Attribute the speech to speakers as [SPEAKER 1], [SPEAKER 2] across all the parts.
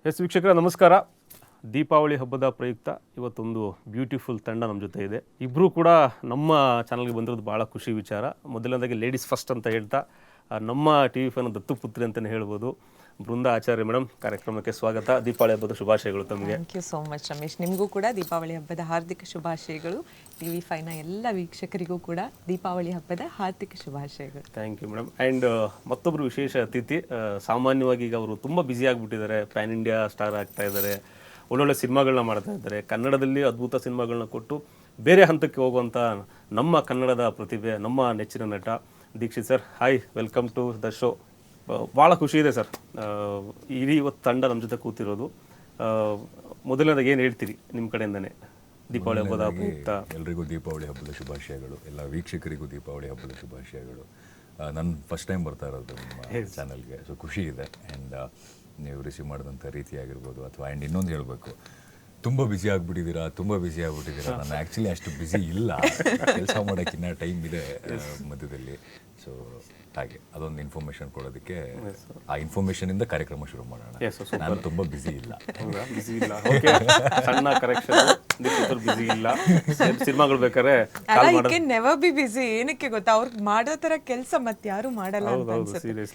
[SPEAKER 1] S ವೀಕ್ಷಕರ ನಮಸ್ಕಾರ. ದೀಪಾವಳಿ ಹಬ್ಬದ ಪ್ರಯುಕ್ತ ಇವತ್ತೊಂದು ಬ್ಯೂಟಿಫುಲ್ ತಂಡ ನಮ್ಮ ಜೊತೆ ಇದೆ. ಇಬ್ಬರು ಕೂಡ ನಮ್ಮ ಚಾನಲ್ಗೆ ಬಂದಿರೋದು ಭಾಳ ಖುಷಿ ವಿಚಾರ. ಮೊದಲನೇದಾಗಿ ಲೇಡೀಸ್ ಫಸ್ಟ್ ಅಂತ ಹೇಳ್ತಾ ನಮ್ಮ ಟಿ ವಿ ಫೈನ ದತ್ತುಪುತ್ರಿ ಅಂತಲೇ ಹೇಳ್ಬೋದು. ಬೃಂದಾ ಆಚಾರ್ಯ ಮೇಡಮ್, ಕಾರ್ಯಕ್ರಮಕ್ಕೆ ಸ್ವಾಗತ. ದೀಪಾವಳಿ ಹಬ್ಬದ ಶುಭಾಶಯಗಳು ತಮಗೆ.
[SPEAKER 2] Thank you so much Ramesh. ನಿಮಗೂ ಕೂಡ ದೀಪಾವಳಿ ಹಬ್ಬದ ಹಾರ್ದಿಕ ಶುಭಾಶಯಗಳು. ಟಿ ವಿ ಫೈನ ಎಲ್ಲ ವೀಕ್ಷಕರಿಗೂ ಕೂಡ ದೀಪಾವಳಿ ಹಬ್ಬದ ಹಾರ್ದಿಕ ಶುಭಾಶಯಗಳು.
[SPEAKER 1] Thank you madam. ಆ್ಯಂಡ್ ಮತ್ತೊಬ್ಬರು ವಿಶೇಷ ಅತಿಥಿ, ಸಾಮಾನ್ಯವಾಗಿ ಈಗ ಅವರು ತುಂಬ ಬ್ಯುಸಿ ಆಗಿಬಿಟ್ಟಿದ್ದಾರೆ. ಪ್ಯಾನ್ ಇಂಡಿಯಾ ಸ್ಟಾರ್ ಆಗ್ತಾ ಇದ್ದಾರೆ, ಒಳ್ಳೊಳ್ಳೆ ಸಿನಿಮಾಗಳನ್ನ ಮಾಡ್ತಾ ಇದ್ದಾರೆ, ಕನ್ನಡದಲ್ಲಿ ಅದ್ಭುತ ಸಿನಿಮಾಗಳನ್ನ ಕೊಟ್ಟು ಬೇರೆ ಹಂತಕ್ಕೆ ಹೋಗುವಂಥ ನಮ್ಮ ಕನ್ನಡದ ಪ್ರತಿಭೆ, ನಮ್ಮ ನೆಚ್ಚಿನ ನಟ Dikshith sir. Hi, welcome to the show. ಭಾಳ ಖುಷಿ ಇದೆ ಸರ್, ಇಡೀ ಇವತ್ತು ತಂಡ ನಮ್ಮ ಜೊತೆ ಕೂತಿರೋದು. ಮೊದಲನೇದಾಗಿ ಏನು ಹೇಳ್ತೀರಿ ನಿಮ್ಮ ಕಡೆಯಿಂದನೇ ದೀಪಾವಳಿ ಹಬ್ಬದ ಪ್ರಯುಕ್ತ?
[SPEAKER 3] ಎಲ್ರಿಗೂ ದೀಪಾವಳಿ ಹಬ್ಬದ ಶುಭಾಶಯಗಳು. ಎಲ್ಲ ವೀಕ್ಷಕರಿಗೂ ದೀಪಾವಳಿ ಹಬ್ಬದ ಶುಭಾಶಯಗಳು. ನಾನು ಫಸ್ಟ್ ಟೈಮ್ ಬರ್ತಾ ಇರೋದು ನಿಮ್ಮ ಚಾನಲ್ಗೆ, ಸೊ ಖುಷಿ ಇದೆ. ಆ್ಯಂಡ್ ನೀವು ರಿಸೀವ್ ಮಾಡಿದಂಥ ರೀತಿ ಆಗಿರ್ಬೋದು, ಅಥವಾ ಆ್ಯಂಡ್ ಇನ್ನೊಂದು ಹೇಳಬೇಕು, ತುಂಬ ಬ್ಯುಸಿ ಆಗಿಬಿಟ್ಟಿದ್ದೀರಾ. ನಾನು ಆ್ಯಕ್ಚುಲಿ ಅಷ್ಟು ಬ್ಯುಸಿ ಇಲ್ಲ, ಕೆಲಸ ಮಾಡೋಕ್ಕಿನ್ನ ಟೈಮ್ ಇದೆ ಮಧ್ಯದಲ್ಲಿ. ಸೊ ಹಾಗೆ ಅದೊಂದು ಇನ್ಫಾರ್ಮೇಷನ್ ಕೊಡೋದಕ್ಕೆ, ಆ ಇನ್ಫಾರ್ಮೇಷನಿಂದ ಕಾರ್ಯಕ್ರಮ ಶುರು ಮಾಡೋಣ. ನಾನು ತುಂಬ ಬ್ಯುಸಿ ಇಲ್ಲ.
[SPEAKER 1] ಬ್ಯುಸಿ ಇಲ್ಲ, ಓಕೆ. ಸಣ್ಣ ಕರೆಕ್ಷನ್, ಬ್ಯುಸಿ ಇಲ್ಲ. ಸಿನಿಮಾಗಳು ಬೇಕಾದ್ರೆ
[SPEAKER 2] ನೆವರ್ ಬಿ ಬಿಸಿ. ಏನಕ್ಕೆ ಗೊತ್ತಾ, ಅವ್ರಿಗೆ ಮಾಡೋ ಥರ ಕೆಲಸ ಮತ್ತೆ ಯಾರು ಮಾಡಲ್ಲ ಅಂತ ಅನ್ಸುತ್ತೆ.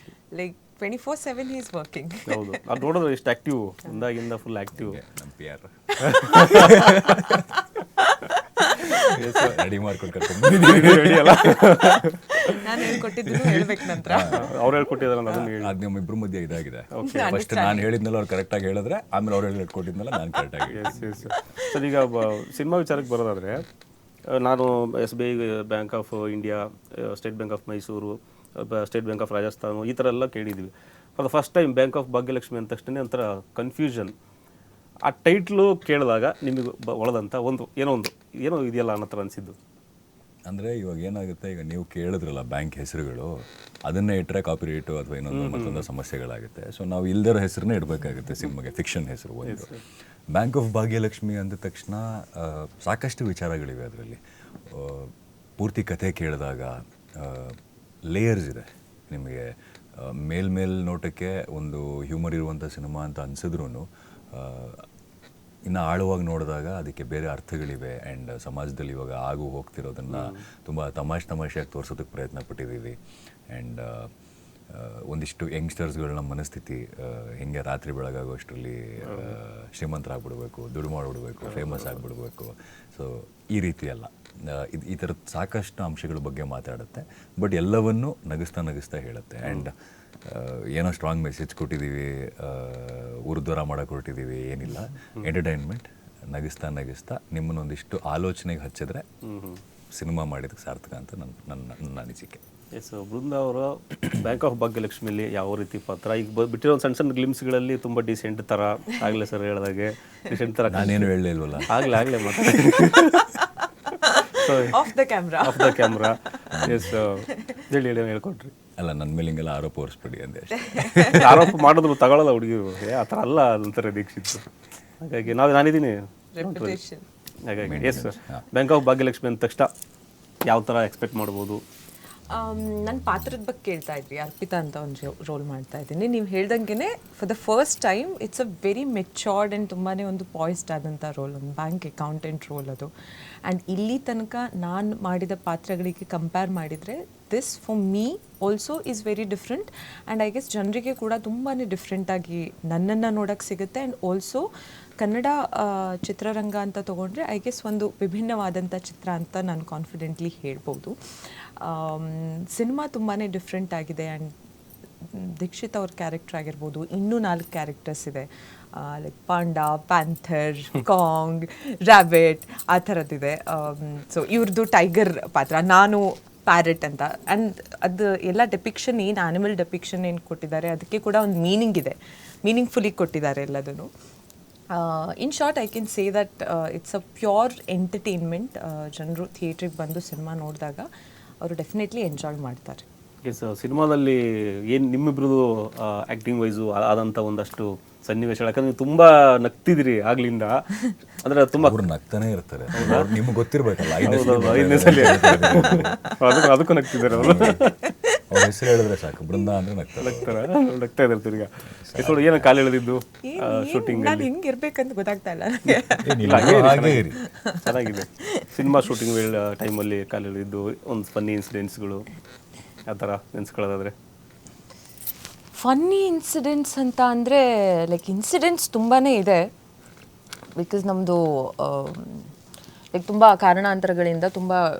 [SPEAKER 2] Like 24/7 he is working.
[SPEAKER 1] ಹೌದು, ಅದು ನೋಡಿದ್ರೆ ಎಷ್ಟು ಆಕ್ಟಿವ್, ಒಂದಾಗಿಂದ ಫುಲ್ ಆಕ್ಟಿವ್.
[SPEAKER 3] ನಮ್ಮ ಪಿ ಆರ್ ರೆಡಿ ಮಾಡ್ಕೊಂಡು
[SPEAKER 1] ರೆಡಿ ಅಲ್ಲ,
[SPEAKER 2] ನಾನು ಹೇಳ್ಕೊಟ್ಟಿದ್ದು ಹೇಳ್ಬೇಕು ನಂತರ.
[SPEAKER 1] ಅವ್ರು ಹೇಳ್ಕೊಟ್ಟಿದಾರಲ್ಲ, ಅದನ್ನ ಹೇಳಿ.
[SPEAKER 3] ಅದು ನಮ್ಮ ಇಬ್ಬರ ಮಧ್ಯೆ ಇದಾಗಿದೆ. ಫಸ್ಟ್ ನಾನು ಹೇಳಿದ್ನಲ್ಲ ಅವ್ರು ಕರೆಕ್ಟಾಗಿ ಹೇಳಿದ್ರೆ, ಆಮೇಲೆ ಅವ್ರು ಹೇಳ್ಕೊಟ್ಟಿದ್ನಲ್ಲ ನಾನು ಕರೆಕ್ಟಾಗಿ.
[SPEAKER 1] ಸರ್, ಈಗ ಸಿನಿಮಾ ವಿಚಾರಕ್ಕೆ ಬರೋದಾದರೆ, ನಾನು SBI bank of India, state bank of Mysuru, state bank of Rajasthan, ಈ ಥರ ಎಲ್ಲ ಕೇಳಿದ್ವಿ. For the first time bank of Bhagyalakshmi ಅಂದ ತಕ್ಷಣ ಒಂಥರ ಕನ್ಫ್ಯೂಷನ್. ಆ ಟೈಟ್ಲು ಕೇಳಿದಾಗ ನಿಮಗೆ ಒಳದಂಥ ಏನೋ ಇದೆಯಲ್ಲ ಅನ್ನೋ ಥರ ಅನಿಸಿದ್ದು.
[SPEAKER 3] ಅಂದರೆ ಇವಾಗ ಏನಾಗುತ್ತೆ, ಈಗ ನೀವು ಕೇಳಿದ್ರಲ್ಲ ಬ್ಯಾಂಕ್ ಹೆಸರುಗಳು, ಅದನ್ನೇ ಇಟ್ಟರೆ ಕಾಪಿರೈಟು ಅಥವಾ ಇನ್ನೊಂದು ಮತ್ತೊಂದು ಸಮಸ್ಯೆಗಳಾಗುತ್ತೆ. ಸೊ ನಾವು ಇಲ್ದಿರೋ ಹೆಸರನ್ನೇ ಇಡಬೇಕಾಗುತ್ತೆ ಸಿನಿಮಾಗೆ, ಫಿಕ್ಷನ್ ಹೆಸರು. ಒಂದು ಬ್ಯಾಂಕ್ ಆಫ್ ಭಾಗ್ಯಲಕ್ಷ್ಮಿ ಅಂದ ತಕ್ಷಣ ಸಾಕಷ್ಟು ವಿಚಾರಗಳಿವೆ ಅದರಲ್ಲಿ. ಪೂರ್ತಿ ಕಥೆ ಕೇಳಿದಾಗ ಲೇಯರ್ಸ್ ಇದೆ. ನಿಮಗೆ ಮೇಲ್ ನೋಟಕ್ಕೆ ಒಂದು ಹ್ಯೂಮರ್ ಇರುವಂಥ ಸಿನಿಮಾ ಅಂತ ಅನಿಸಿದ್ರೂ, ಇನ್ನು ಆಳವಾಗಿ ನೋಡಿದಾಗ ಅದಕ್ಕೆ ಬೇರೆ ಅರ್ಥಗಳಿವೆ. ಆ್ಯಂಡ್ ಸಮಾಜದಲ್ಲಿ ಇವಾಗ ಹೋಗ್ತಿರೋದನ್ನು ತುಂಬ ತಮಾಷೆಯಾಗಿ ತೋರಿಸೋದಕ್ಕೆ ಪ್ರಯತ್ನ ಪಟ್ಟಿದ್ದೀವಿ. ಆ್ಯಂಡ್ ಒಂದಿಷ್ಟು ಯಂಗ್ಸ್ಟರ್ಸ್ಗಳನ್ನ ಮನಸ್ಥಿತಿ ಹೆಂಗೆ ರಾತ್ರಿ ಬೆಳಗಾಗೋಷ್ಟರಲ್ಲಿ ಶ್ರೀಮಂತರಾಗ್ಬಿಡ್ಬೇಕು, ದುಡ್ಡು ಮಾಡಿಬಿಡ್ಬೇಕು, ಫೇಮಸ್ ಆಗಿಬಿಡ್ಬೇಕು. ಸೊ ಈ ರೀತಿ ಎಲ್ಲ ಈ ಥರದ ಸಾಕಷ್ಟು ಅಂಶಗಳ ಬಗ್ಗೆ ಮಾತಾಡುತ್ತೆ. ಬಟ್ ಎಲ್ಲವನ್ನೂ ನಗಿಸ್ತಾ ಹೇಳುತ್ತೆ. ಆ್ಯಂಡ್ ಏನೋ ಸ್ಟ್ರಾಂಗ್ ಮೆಸೇಜ್ ಕೊಟ್ಟಿದ್ದೀವಿ, ಉರ್ದ್ವರ ಮಾಡೋಕೆ ಹೊರಟಿದ್ದೀವಿ, ಏನಿಲ್ಲ. ಎಂಟರ್ಟೈನ್ಮೆಂಟ್, ನಗಿಸ್ತಾ ನಿಮ್ಮನ್ನೊಂದಿಷ್ಟು ಆಲೋಚನೆಗೆ ಹಚ್ಚಿದ್ರೆ ಸಿನಿಮಾ ಮಾಡಿದಕ್ಕೆ ಸಾರ್ಥಕ ಅಂತ ನನ್ನ ಅನಿಸಿಕೆ.
[SPEAKER 1] ಎಸ್, ಬೃಂದಾ ಅವರು ಬ್ಯಾಂಕ್ ಆಫ್ ಭಾಗ್ಯಲಕ್ಷ್ಮಿಯಲ್ಲಿ ಯಾವ ರೀತಿ ಪಾತ್ರ, ಈಗ ಬಿಟ್ಟಿರೋ ಸಣ್ಣ ಗ್ಲಿಮ್ಸ್ಗಳಲ್ಲಿ ತುಂಬ ಡಿಸೆಂಟ್ ಥರ ಆಗಲೇ ಸರ್ ಹೇಳಿದಾಗೆ, ಡಿಸೆಂಟ್ ಥರ
[SPEAKER 3] ನಾನೇನು ಹೇಳಲಿಲ್ವಲ್ಲ,
[SPEAKER 1] ಆಗಲೇ ಮಾತಾಡ
[SPEAKER 2] ಆಫ್ ದ ಕ್ಯಾಮ್ರಾ.
[SPEAKER 1] ಎಸ್, ಹೇಳಿ ಹೇಳ್ಕೊಟ್ರಿ.
[SPEAKER 3] ಅಲ್ಲ, ನನ್ನ ಮೇಲೆ ಹಿಂಗೆಲ್ಲ ಆರೋಪ ಹೊರಿಸ್ಬಿಡಿ ಅಂದೆ ಅಷ್ಟೇ.
[SPEAKER 1] ಆರೋಪ ಮಾಡಿದ್ರು ತಗೊಳ್ಳಲ್ಲ ಹುಡುಗಿರು, ಆ ಥರ ಅಲ್ಲ ಅಂತಾರೆ ದೀಕ್ಷಿತ್. ಹಾಗಾಗಿ ನಾನಿದ್ದೀನಿ. ಹಾಗಾಗಿ yes sir, bank of Bhagyalakshmi ಅಂದ ತಕ್ಷಣ ಯಾವ ಥರ ಎಕ್ಸ್ಪೆಕ್ಟ್ ಮಾಡ್ಬೋದು?
[SPEAKER 2] ನನ್ನ ಪಾತ್ರದ ಬಗ್ಗೆ ಕೇಳ್ತಾ ಇದ್ರಿ. ಅರ್ಪಿತಾ ಅಂತ ಒಂದು ರೋಲ್ ಮಾಡ್ತಾ ಇದ್ದೀನಿ. ನೀವು ಹೇಳ್ದಂಗೆ for the first time it's a very matured and ತುಂಬಾ ಒಂದು ಪಾಯ್ಸ್ಡ್ ಆದಂಥ ರೋಲ್, ಒಂದು ಬ್ಯಾಂಕ್ ಅಕೌಂಟೆಂಟ್ ರೋಲ್ ಅದು. ಆ್ಯಂಡ್ ಇಲ್ಲಿ ತನಕ ನಾನು ಮಾಡಿದ ಪಾತ್ರಗಳಿಗೆ ಕಂಪೇರ್ ಮಾಡಿದರೆ this for me also is very different. And I guess ಜನರಿಗೆ ಕೂಡ ತುಂಬಾ ಡಿಫ್ರೆಂಟಾಗಿ ನನ್ನನ್ನು ನೋಡೋಕ್ಕೆ ಸಿಗುತ್ತೆ. ಆ್ಯಂಡ್ ಆಲ್ಸೋ ಕನ್ನಡ ಚಿತ್ರರಂಗ ಅಂತ ತೊಗೊಂಡ್ರೆ ಐ ಗೆಸ್ ಒಂದು ವಿಭಿನ್ನವಾದಂಥ ಚಿತ್ರ ಅಂತ ನಾನು ಕಾನ್ಫಿಡೆಂಟ್ಲಿ ಹೇಳ್ಬೋದು. ಸಿನಿಮಾ ತುಂಬಾ ಡಿಫ್ರೆಂಟ್ ಆಗಿದೆ. ಆ್ಯಂಡ್ ದೀಕ್ಷಿತ್ ಅವ್ರ ಕ್ಯಾರೆಕ್ಟರ್ ಆಗಿರ್ಬೋದು, ಇನ್ನೂ 4 ಕ್ಯಾರೆಕ್ಟರ್ಸ್ ಇದೆ. Like panda, panther, Kong, rabbit, ಆ ಥರದ್ದಿದೆ. ಸೊ ಇವ್ರದ್ದು ಟೈಗರ್ ಪಾತ್ರ, ನಾನು ಪ್ಯಾರೆಟ್ ಅಂತ. ಆ್ಯಂಡ್ ಅದು ಎಲ್ಲ ಡೆಪಿಕ್ಷನ್, ಏನು ಆ್ಯನಿಮಲ್ ಡೆಪಿಕ್ಷನ್ ಏನು ಕೊಟ್ಟಿದ್ದಾರೆ ಅದಕ್ಕೆ ಕೂಡ ಒಂದು ಮೀನಿಂಗ್ ಇದೆ, ಮೀನಿಂಗ್ಫುಲಿ ಕೊಟ್ಟಿದ್ದಾರೆ ಎಲ್ಲದನ್ನು. In short I can say that it's a pure entertainment. ಜನರು ಥಿಯೇಟ್ರಿಗೆ ಬಂದು ಸಿನಿಮಾ ನೋಡಿದಾಗ ಅವರು ಡೆಫಿನೆಟ್ಲಿ ಎಂಜಾಯ್ ಮಾಡ್ತಾರೆ.
[SPEAKER 1] ಎಸ್, ಸಿನಿಮಾದಲ್ಲಿ ಏನು ನಿಮ್ಮಿಬ್ರದ್ದು ಆ್ಯಕ್ಟಿಂಗ್ ವೈಸು ಆದಂಥ ಒಂದಷ್ಟು ಸನ್ನಿವೇಶಗಳು, ಯಾಕಂದ್ರೆ ನೀವು ತುಂಬ ನಗ್ತಿದ್ದೀರಿ ಆಗ್ಲಿಂದ, ಅಂದರೆ ತುಂಬ
[SPEAKER 3] ಅವ್ರು ನಗ್ತಾನೆ ಇರ್ತಾರೆ. ನಿಮ್ಗೆ ಗೊತ್ತಿರಬೇಕಲ್ಲ,
[SPEAKER 1] ಅದಕ್ಕೂ ನಗ್ತಿದ್ದಾರೆ ಅವರು.
[SPEAKER 3] ಅವ್ರ ಹೆಸರು ಹೇಳಿದ್ರೆ ಸಾಕು, ಬೃಂದ ಅಂದರೆ ನಗ್ತಾರೆ.
[SPEAKER 1] ನಗ್ತಾ ಇದ್ದಾರೆ ತಿರ್ಗಾ. ನೋಡಿ ಏನೋ ಕಾಲು ಎಳೆದಿದ್ದು ಶೂಟಿಂಗ್
[SPEAKER 2] ನಾನು ಹೆಂಗೆ ಇರ್ಬೇಕಂತ ಗೊತ್ತಾಗ್ತಾ ಇಲ್ಲ
[SPEAKER 3] ಹಾಗೆ ಇರಿ.
[SPEAKER 1] ಚೆನ್ನಾಗಿದೆ. ಸಿನಿಮಾ ಶೂಟಿಂಗ್ ಟೈಮಲ್ಲಿ ಕಾಲು ಎಳೆದಿದ್ದು ಒಂದು ಫನ್ನಿ ಇನ್ಸಿಡೆಂಟ್ಸ್ಗಳು ಆ ಥರ ನೆನ್ಸ್ಕೊಳ್ಳೋದಾದ್ರೆ.
[SPEAKER 2] ಫನ್ನಿ ಇನ್ಸಿಡೆಂಟ್ಸ್ ಅಂತ ಅಂದರೆ ಲೈಕ್ ಇನ್ಸಿಡೆಂಟ್ಸ್ ತುಂಬಾ ಇದೆ. ಬಿಕಾಸ್ ನಮ್ಮದು ಲೈಕ್ ತುಂಬ ಕಾರಣಾಂತರಗಳಿಂದ ತುಂಬ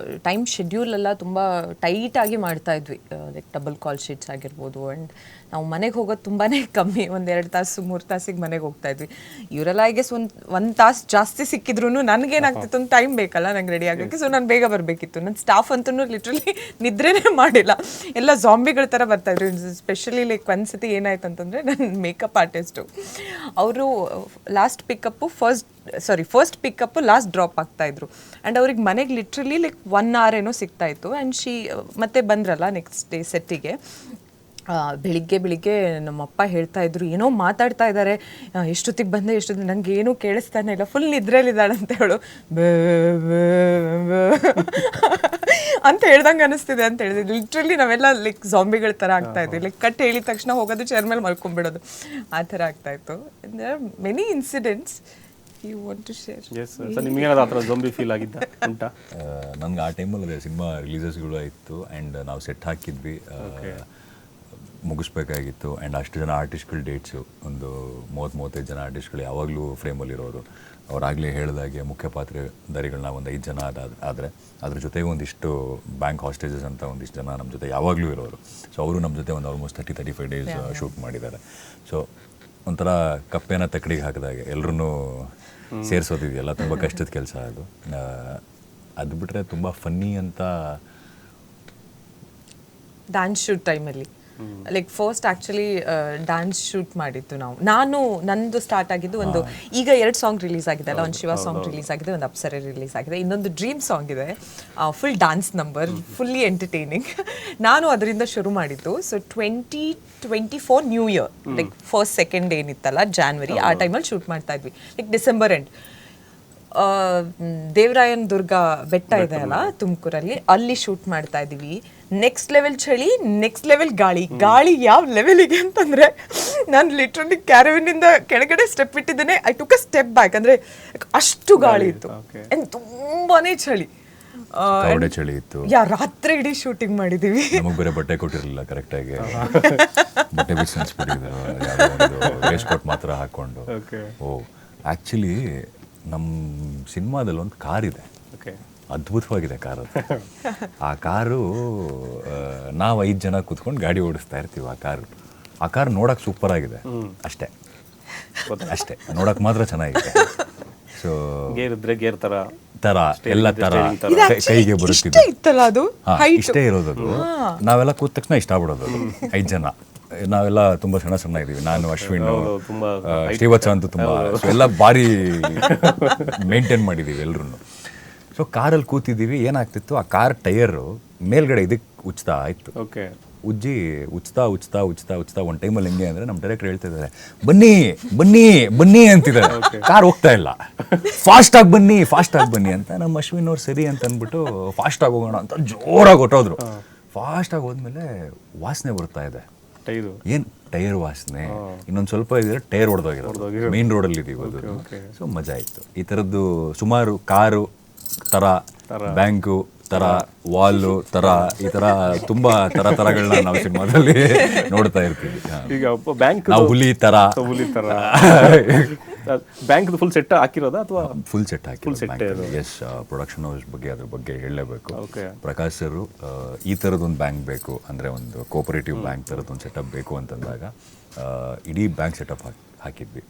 [SPEAKER 2] ಟೈಮ್ ಶೆಡ್ಯೂಲೆಲ್ಲ ತುಂಬ ಟೈಟಾಗಿ ಮಾಡ್ತಾಯಿದ್ವಿ. ಲೈಕ್ ಡಬಲ್ ಕಾಲ್ ಶೀಟ್ಸ್ ಆಗಿರ್ಬೋದು. ಆ್ಯಂಡ್ ನಾವು ಮನೆಗೆ ಹೋಗೋದು ತುಂಬಾ ಕಮ್ಮಿ, 1-2 ತಾಸು 3 ತಾಸಿಗೆ ಮನೆಗೆ ಹೋಗ್ತಾಯಿದ್ವಿ. ಇವರೆಲ್ಲ ಐ ಗೆಸ್ ಒಂದು ತಾಸು ಜಾಸ್ತಿ ಸಿಕ್ಕಿದ್ರು ನನಗೇನಾಗ್ತಿತ್ತು, ಒಂದು ಟೈಮ್ ಬೇಕಲ್ಲ ನಂಗೆ ರೆಡಿ ಆಗೋಕ್ಕೆ. ಸೊ ನಾನು ಬೇಗ ಬರಬೇಕಿತ್ತು. ನನ್ನ ಸ್ಟಾಫ್ ಅಂತೂ ಲಿಟ್ರಲಿ ನಿದ್ರೆನೇ ಮಾಡಿಲ್ಲ, ಎಲ್ಲ ಜಾಂಬಿಗಳ ಥರ ಬರ್ತಾಯಿದ್ರು. ಸ್ಪೆಷಲಿ ಲೈಕ್ ಒಂದ್ಸತಿ ಏನಾಯ್ತು ಅಂತಂದರೆ, ನನ್ನ ಮೇಕಪ್ ಆರ್ಟಿಸ್ಟು ಅವರು ಫಸ್ಟ್ ಪಿಕಪ್ಪು ಲಾಸ್ಟ್ ಡ್ರಾಪ್ ಆಗ್ತಾಯಿದ್ರು. ಆ್ಯಂಡ್ ಅವ್ರಿಗೆ ಮನೆಗೆ ಲಿಟ್ರಲಿ ಲೈಕ್ 1 hour ಏನೋ ಸಿಗ್ತಾಯಿತ್ತು. ಆ್ಯಂಡ್ ಮತ್ತೆ ಬಂದ್ರಲ್ಲ ನೆಕ್ಸ್ಟ್ ಡೇ ಸೆಟ್ಟಿಗೆ. ಬೆಳಿಗ್ಗೆ ನಮ್ಮಪ್ಪ ಹೇಳ್ತಾ ಇದ್ರು, ಏನೋ ಮಾತಾಡ್ತಾ ಇದ್ದಾರೆ, ಎಷ್ಟೊತ್ತಿಗೆ ಬಂದೆ ನನಗೆ ಏನೂ ಕೇಳಿಸ್ತಾನೆ ಇಲ್ಲ, ಫುಲ್ ನಿದ್ರೆಯಲ್ಲಿದ್ದಾಳೆ ಅಂತ ಹೇಳು ಅಂತ ಹೇಳ್ದಂಗೆ ಅನಿಸ್ತಿದೆ ಅಂತ ಹೇಳಿದ್ರು. ಲಿಟ್ರಲಿ ನಾವೆಲ್ಲ ಲೈಕ್ ಜಾಂಬಿಗಳ ಥರ ಆಗ್ತಾಯಿದ್ವಿ. ಲೈಕ್ ಕಟ್ ಹೇಳಿದ ತಕ್ಷಣ ಹೋಗೋದು, ಚೇರ್ ಮೇಲೆ ಮಲ್ಕೊಂಡ್ಬಿಡೋದು, ಆ ಥರ ಆಗ್ತಾಯಿತ್ತು. Many incidents you want to share.
[SPEAKER 1] ನಿಮ್ಗೇನಾದ್ರು ಆ ಥರ ಜೊಂಬಿ ಫೀಲ್ ಆಗಿದ್ದ ಉಂಟಾ?
[SPEAKER 3] ನನಗೆ ಆ ಟೈಮಲ್ಲಿ ಅದೇ ಸಿನಿಮಾ ರಿಲೀಸಸ್ಗಳು ಇತ್ತು. ಆ್ಯಂಡ್ ನಾವು ಸೆಟ್ ಹಾಕಿದ್ವಿ, ಮುಗಿಸ್ಬೇಕಾಗಿತ್ತು. ಆ್ಯಂಡ್ ಅಷ್ಟು ಜನ ಆರ್ಟಿಸ್ಟ್ಗಳ ಡೇಟ್ಸು, ಒಂದು 30-35 ಜನ ಆರ್ಟಿಸ್ಟ್ಗಳು ಯಾವಾಗಲೂ ಫ್ರೇಮಲ್ಲಿರೋರು. ಅವರಾಗಲೇ ಹೇಳಿದಾಗೆ ಮುಖ್ಯ ಪಾತ್ರಧಾರಿಗಳನ್ನ ಒಂದು 5 ಜನ ಆದರೆ ಅದ್ರ ಜೊತೆಗೆ ಒಂದಿಷ್ಟು ಬ್ಯಾಂಕ್ ಹಾಸ್ಟೇಜಸ್ ಅಂತ ಒಂದಿಷ್ಟು ಜನ ನಮ್ಮ ಜೊತೆ ಯಾವಾಗಲೂ ಇರೋರು. ಸೊ ಅವರು ನಮ್ಮ ಜೊತೆ ಒಂದು ಆಲ್ಮೋಸ್ಟ್ 30-35 ಡೇಸ್ ಶೂಟ್ ಮಾಡಿದ್ದಾರೆ. ಸೊ ಒಂಥರ ಕಪ್ಪೆನ ತಕ್ಕಡಿಗೆ ಹಾಕಿದಾಗೆ ಎಲ್ಲರೂ ಸೇರಿಸೋದಿದೆಯಲ್ಲ, ತುಂಬ ಕಷ್ಟದ ಕೆಲಸ ಅದು. ಅದು ಬಿಟ್ಟರೆ ತುಂಬ ಫನ್ನಿ ಅಂತ
[SPEAKER 2] ಡ್ಯಾನ್ಸ್ ಶೂಟ್ ಟೈಮಲ್ಲಿ like first actually dance shoot ಮಾಡಿದ್ದು ನಂದು ಸ್ಟಾರ್ಟ್ ಆಗಿದ್ದು ಒಂದು, ಈಗ 2 ಸಾಂಗ್ ರಿಲೀಸ್ ಆಗಿದೆ ಅಲ್ಲ, ಒಂದು ಶಿವ ಸಾಂಗ್ ರಿಲೀಸ್ ಆಗಿದೆ, ಒಂದು ಅಪ್ಸರೆ ರಿಲೀಸ್ ಆಗಿದೆ, ಇನ್ನೊಂದು ಡ್ರೀಮ್ ಸಾಂಗ್ ಇದೆ, full dance number, fully entertaining. ನಾನು ಅದರಿಂದ ಶುರು ಮಾಡಿದ್ದು. So 2024 new year like first second ಏನಿತ್ತಲ್ಲ ಜಾನ್ವರಿ, ಆ ಟೈಮಲ್ಲಿ ಶೂಟ್ ಮಾಡ್ತಾ ಇದ್ವಿ. Like December end Devarayanadurga ಬೆಟ್ಟ ಇದೆ ಅಲ್ಲ ತುಮಕೂರಲ್ಲಿ, ಅಲ್ಲಿ ಶೂಟ್ ಮಾಡ್ತಾ ಇದ್ದೀವಿ. ನೆಕ್ಸ್ಟ್ ಲೆವೆಲ್ ಚಳಿ, ನೆಕ್ಸ್ಟ್ ಲೆವೆಲ್ ಗಾಳಿ ಯಾವ ಲೆವೆಲಿಗೆ ಅಂತಂದರೆ, ನಾನು ಲಿಟ್ರಲಿ ಕ್ಯಾರವಿನಿಂದ ಕೆಳಗಡೆ ಸ್ಟೆಪ್ ಇಟ್ಟಿದ್ದೇನೆ, I took a step back, ಅಂದರೆ ಅಷ್ಟು ಗಾಳಿ ಇತ್ತು ಆ್ಯಂಡ್ ತುಂಬಾ ಚಳಿ
[SPEAKER 3] ಇತ್ತು.
[SPEAKER 2] ರಾತ್ರಿ ಇಡೀ ಶೂಟಿಂಗ್ ಮಾಡಿದ್ದೀವಿ.
[SPEAKER 3] ನಮಗೆ ಬೇರೆ ಬಟ್ಟೆ ಕೊಟ್ಟಿರಲಿಲ್ಲ ಕರೆಕ್ಟಾಗಿ, ಬಟ್ಟೆ ಬಿಸಿನಿಸ್ಬಿಟ್ಟಿದ್ರು, ವೇಸ್ಟ್ ಕೋಟ್ ಮಾತ್ರ ಹಾಕ್ಕೊಂಡು. ಆ್ಯಕ್ಚುಲಿ ನಮ್ಮ ಸಿನಿಮಾದಲ್ಲಿ ಒಂದು ಕಾರ್ ಇದೆ, ಅದ್ಭುತವಾಗಿದೆ ಕಾರು. ಆ ಕಾರು ನಾವು 5 ಜನ ಕೂತ್ಕೊಂಡು ಗಾಡಿ ಓಡಿಸ್ತಾ ಇರ್ತೀವಿ. ಆ ಕಾರು ನೋಡೋಕೆ ಸೂಪರ್ ಆಗಿದೆ, ಅಷ್ಟೇ ನೋಡೋಕೆ ಮಾತ್ರ ಚೆನ್ನಾಗಿದೆ. ಸೊ
[SPEAKER 1] ಗೇರ್ ತರ
[SPEAKER 3] ಎಲ್ಲ ತರ ಕೈಗೆ ಬರುತ್ತಿದೆ, ಇಷ್ಟೇ ಇರೋದು. ನಾವೆಲ್ಲ ಕೂತ ತಕ್ಷಣ ಇಷ್ಟ ಆಗ್ಬಿಡೋದು. 5 ಜನ ನಾವೆಲ್ಲ ತುಂಬ ಸಣ್ಣ ಇದ್ದೀವಿ. ನಾನು, ಅಶ್ವಿನ್, ಶ್ರೀವತ್ಸ ಅಂತೂ ತುಂಬ ಎಲ್ಲ ಭಾರಿ ಮೇಂಟೈನ್ ಮಾಡಿದ್ದೀವಿ ಎಲ್ಲರೂ. ಸೊ ಕಾರಲ್ಲಿ ಕೂತಿದ್ದೀವಿ, ಏನಾಗ್ತಿತ್ತು, ಆ ಕಾರ್ ಟೈರು ಮೇಲ್ಗಡೆ ಇದಕ್ಕೆ ಉಚ್ತಾ ಇತ್ತು. ಉಚ್ತಾ ಒಂದು ಟೈಮಲ್ಲಿ ಹೆಂಗೆ ಅಂದರೆ ನಮ್ಮ ಡೈರೆಕ್ಟರ್ ಹೇಳ್ತಾ ಇದ್ದಾರೆ, ಬನ್ನಿ ಅಂತಿದ್ದಾರೆ. ಕಾರ್ ಹೋಗ್ತಾ ಇಲ್ಲ, ಫಾಸ್ಟಾಗಿ ಬನ್ನಿ ಅಂತ. ನಮ್ಮ ಅಶ್ವಿನ್ ಅವ್ರು ಸರಿ ಅಂತ ಅಂದ್ಬಿಟ್ಟು ಫಾಸ್ಟಾಗಿ ಹೋಗೋಣ ಅಂತ ಜೋರಾಗಿ ಹೊಟ್ಟೋದ್ರು. ಫಾಸ್ಟಾಗಿ ಹೋದ್ಮೇಲೆ ವಾಸನೆ ಬರ್ತಾ ಇದೆ. ಏನು ಟೈರ್ ವಾಸನೆ, ಇನ್ನೊಂದು ಸ್ವಲ್ಪ ಇದ್ರೆ ಟೈರ್ ಹೊಡೆದೋಗಿರೋದು. ಮೇನ್ ರೋಡಲ್ಲಿ ಇದೀವಿ ಅದು. ಸೊ ಮಜಾ ಇತ್ತು. ಈ ಥರದ್ದು ಸುಮಾರು ಕಾರು ಥರ, ಬ್ಯಾಂಕು ಥರ, ವಾಲು ಥರ, ಈ ಥರ ತುಂಬ ಥರಗಳನ್ನ ನಾವು ಸಿನಿಮಾದಲ್ಲಿ ನೋಡ್ತಾ ಇರ್ತೀವಿ.
[SPEAKER 1] ಈಗ ಬ್ಯಾಂಕ್
[SPEAKER 3] ನಾವು ಹುಲಿ ಥರ
[SPEAKER 1] ಬ್ಯಾಂಕ್ ಫುಲ್ ಸೆಟ್ ಹಾಕಿರೋದಾ ಅಥವಾ
[SPEAKER 3] ಫುಲ್ ಸೆಟ್ ಹಾಕಿರೋದು? ಎಸ್, ಪ್ರೊಡಕ್ಷನ್ ಹೌಸ್ ಬಗ್ಗೆ ಅದ್ರ ಬಗ್ಗೆ ಹೇಳಲೇಬೇಕು. ಪ್ರಕಾಶ್ ಸರ್ ಈ ಥರದೊಂದು ಬ್ಯಾಂಕ್ ಬೇಕು ಅಂದರೆ, ಒಂದು ಕೋಪರೇಟಿವ್ ಬ್ಯಾಂಕ್ ಥರದ್ದೊಂದು ಸೆಟಪ್ ಬೇಕು ಅಂತಂದಾಗ ಇಡೀ ಬ್ಯಾಂಕ್ ಸೆಟಪ್ ಹಾಕಿದ್ವಿ.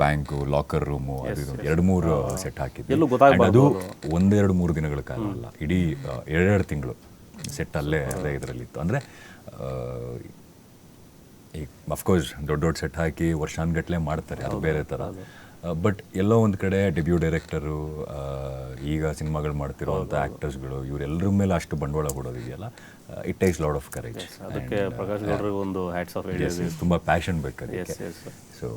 [SPEAKER 3] ಬ್ಯಾಂಕು, ಲಾಕರ್ ರೂಮು, ಅದು 2-3 ಸೆಟ್ ಹಾಕಿದ್ವಿ. ಅದು 1-2-3 ದಿನಗಳ ಕಾಲ ಅಲ್ಲ, ಇಡೀ 2 ತಿಂಗಳು ಸೆಟ್ ಅದೇ ಇದರಲ್ಲಿತ್ತು. ಅಂದರೆ ಈಗ ಅಫ್ಕೋರ್ಸ್ ದೊಡ್ಡ ಸೆಟ್ ಹಾಕಿ ವರ್ಷಾನ್ಗಟ್ಲೆ ಮಾಡ್ತಾರೆ, ಅದು ಬೇರೆ ಥರ. ಬಟ್ ಎಲ್ಲೋ ಒಂದು ಕಡೆ ಡೆಬ್ಯೂ ಡೈರೆಕ್ಟರು, ಈಗ ಸಿನಿಮಾಗಳು ಮಾಡ್ತಿರೋಂಥ ಆ್ಯಕ್ಟರ್ಸ್ಗಳು, ಇವರೆಲ್ಲರ ಮೇಲೆ ಅಷ್ಟು ಬಂಡವಾಳ ಕೊಡೋದಿದೆಯಲ್ಲ, it takes lot of courage.
[SPEAKER 1] ಅದಕ್ಕೆ ಪ್ರಕಾಶ್ ಗೌಡ್ರಿಗೆ ಒಂದು ಹ್ಯಾಟ್ಸ್ ಆಫ್.
[SPEAKER 3] ತುಂಬ ಪ್ಯಾಷನ್ ಬೇಕು ಅದಕ್ಕೆ. ಸೊ